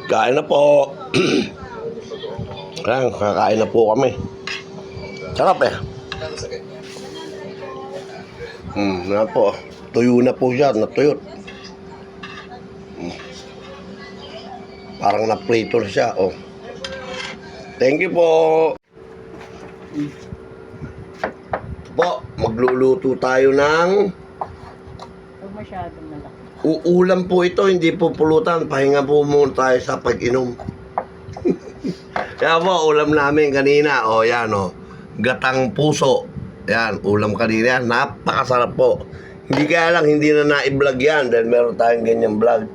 Kain na po. Ayan, kakain na po kami. Sarap eh. Yan po. Tuyo na po siya, natuyot. Parang naprito na siya, oh. Thank you po. Po, magluluto tayo ng Huwag masyadong malaki. uulam po ito, hindi po pulutan. Pahinga po muna tayo sa pag-inom. Kaya po, ulam namin kanina. O, yan o. Gatang puso. Yan, ulam kanina. Napakasarap po. Hindi kaya lang, hindi na na-vlog yan dahil meron tayong ganyang vlog.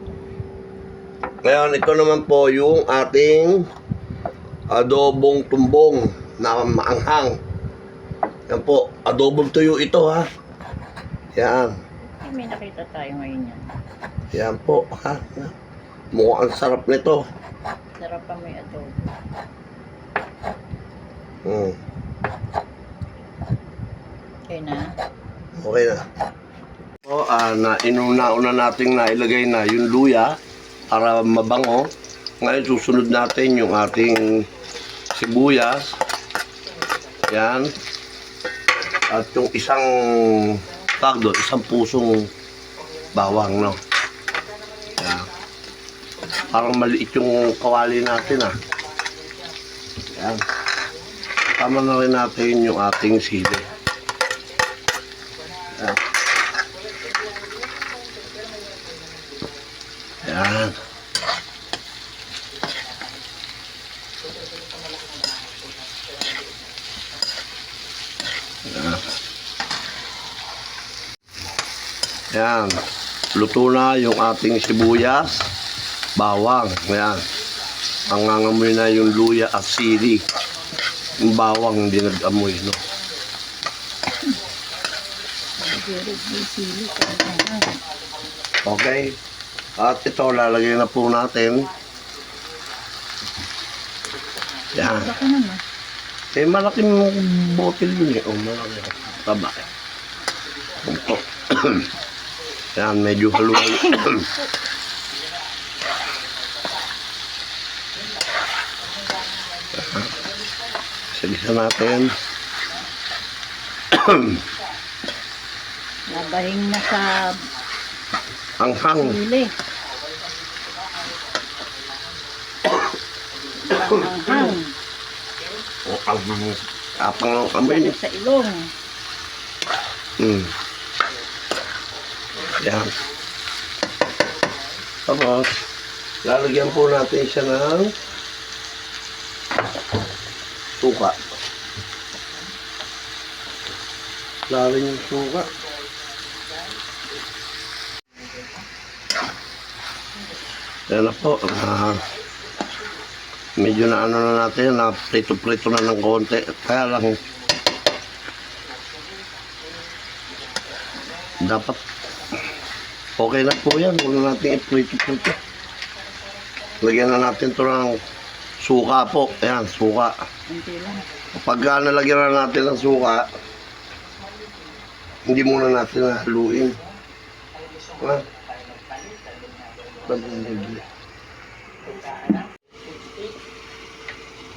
Ngayon, ito naman po yung ating adobong tumbong na maanghang. Yan po, adobong tuyo ito ha. Yan. Ay, may nakita tayo ngayon yan. Yan po ha. Mukhang sarap nito. Sarap pa may adobo. Okay na? Okay na. So, una nating nailagay na yung luya para mabango. Ngayon, susunod natin yung ating sibuyas. Yan. At yung isang isang pusong bawang, no? Yan. Parang maliit yung kawali natin, ah. Yan. Tama na rin natin yung ating sili. Yan. Yan. Yan. Yan. Luto na yung ating sibuyas, bawang. Yan. Mangangamoy na yung luya at sili. Yung bawang hindi nag-amoy, no? Okay. At ito, lalagay na po natin. Yan. Baka naman. Eh, malaking bottle yun eh. O, malaki. Taba eh. Ito. Yan, medyo halo-halo. Sagisa natin. Nabahing na sa Anghang. sili. Anghang. O, anghang. Tapang ng kamay niya. Sa ilong. Yan. Tapos, lalagyan po natin siya ng suka. Lalagyan yung suka. Yan na po. Medyo na ano na natin, na prito-prito na ng konti. Kaya lang, dapat okay na po yan. Huwag na natin i-prito-prito. Lagyan na natin ito ng suka po. Ayan, suka. Kunti lang. Kapag nalagyan na natin ng suka, hindi muna natin haluin. Ha?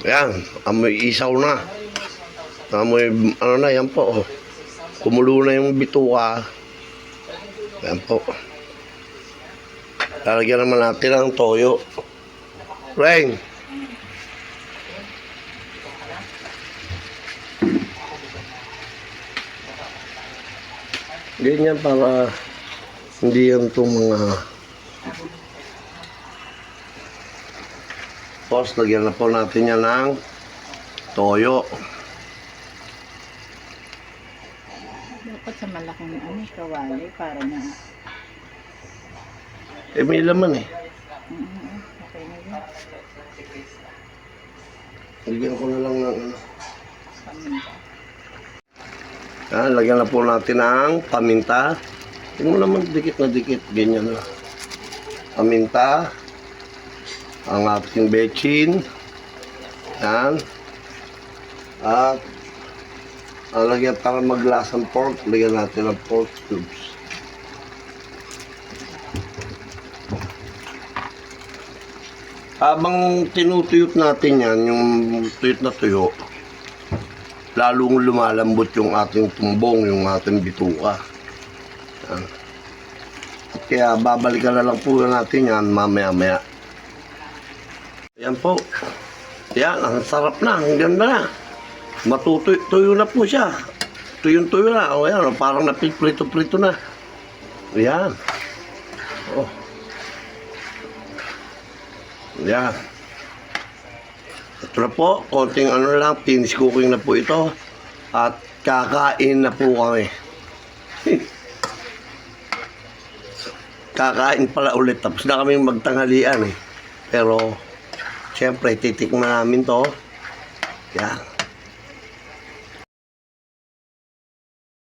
Ayan, amoy isaw na. Amoy, ano na, yan po. Kumulo na yung bituka. Ayan po. Lalagyan naman natin ng toyo. Reng! Ganyan para hindi yan itong mga... Tapos, lagyan na po natin yan ng toyo. Dapat sa malaking kawali para na. Eh, may laman eh. Okay na yun. Lagyan ko na lang ng ano. Paminta. Lagyan na po natin ng paminta. Huwag mo naman dikit na dikit. Ganyan na. Paminta. Ang ating bechin. Yan. At lagyan para maglasang pork. Lagyan natin ng pork cubes. Habang tinutuyot natin yan, yung tuyot na tuyo, lalong lumalambot yung ating tumbong, yung ating bituka. Yan. Kaya babalikan na lang po natin yan mamaya-maya. Yan po. Yan, ang sarap na, ang ganda na. Matutuyo na po siya. Tuyong-tuyo na. O yan, parang napiprito-prito na. Yan. Oh. Yan. Ito na po, konting ano lang, finish cooking na po ito. At kakain na po kami. Kakain pala ulit. Tapos na kami magtanghalian eh. Pero, siyempre, titikman namin to. Yan.